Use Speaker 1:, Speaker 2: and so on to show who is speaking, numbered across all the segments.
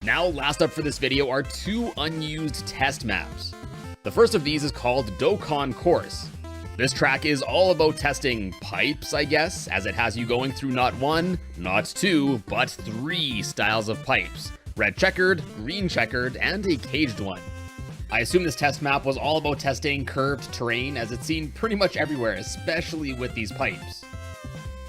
Speaker 1: Now, last up for this video are two unused test maps. The first of these is called Dokkan Course. This track is all about testing pipes, I guess, as it has you going through not one, not two, but three styles of pipes: red checkered, green checkered, and a caged one. I assume this test map was all about testing curved terrain, as it's seen pretty much everywhere, especially with these pipes.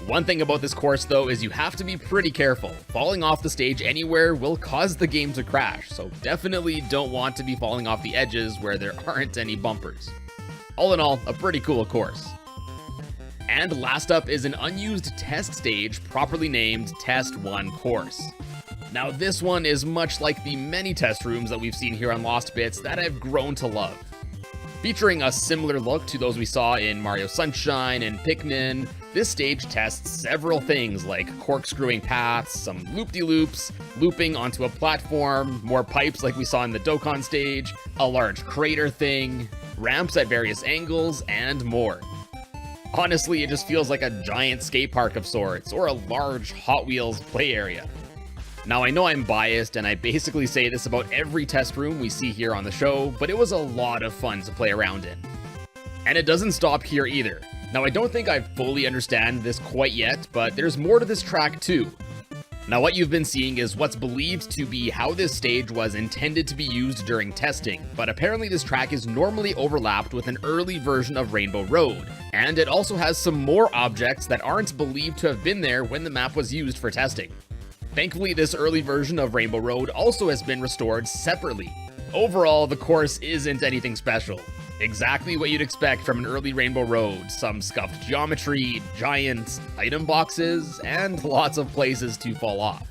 Speaker 1: One thing about this course though is you have to be pretty careful. Falling off the stage anywhere will cause the game to crash, so definitely don't want to be falling off the edges where there aren't any bumpers. All in all, a pretty cool course. And last up is an unused test stage properly named Test 1 Course. Now this one is much like the many test rooms that we've seen here on Lost Bits that I've grown to love. Featuring a similar look to those we saw in Mario Sunshine and Pikmin, this stage tests several things like corkscrewing paths, some loop-de-loops, looping onto a platform, more pipes like we saw in the Dokkan stage, a large crater thing, ramps at various angles, and more. Honestly, it just feels like a giant skate park of sorts, or a large Hot Wheels play area. Now, I know I'm biased, and I basically say this about every test room we see here on the show, but it was a lot of fun to play around in. And it doesn't stop here either. Now, I don't think I fully understand this quite yet, but there's more to this track too. Now, what you've been seeing is what's believed to be how this stage was intended to be used during testing, but apparently this track is normally overlapped with an early version of Rainbow Road, and it also has some more objects that aren't believed to have been there when the map was used for testing. Thankfully, this early version of Rainbow Road also has been restored separately. Overall, the course isn't anything special. Exactly what you'd expect from an early Rainbow Road: some scuffed geometry, giant item boxes, and lots of places to fall off.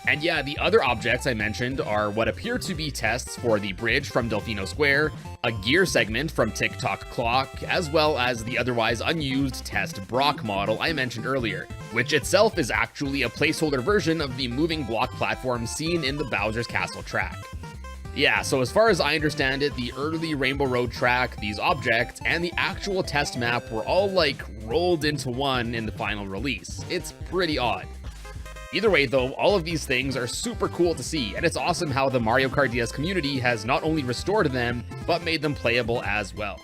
Speaker 1: And yeah, the other objects I mentioned are what appear to be tests for the bridge from Delfino Square, a gear segment from Tick Tock Clock, as well as the otherwise unused test Brock model I mentioned earlier, which itself is actually a placeholder version of the moving block platform seen in the Bowser's Castle track. Yeah, so as far as I understand it, the early Rainbow Road track, these objects, and the actual test map were all like rolled into one in the final release. It's pretty odd. Either way though, all of these things are super cool to see, and it's awesome how the Mario Kart DS community has not only restored them, but made them playable as well.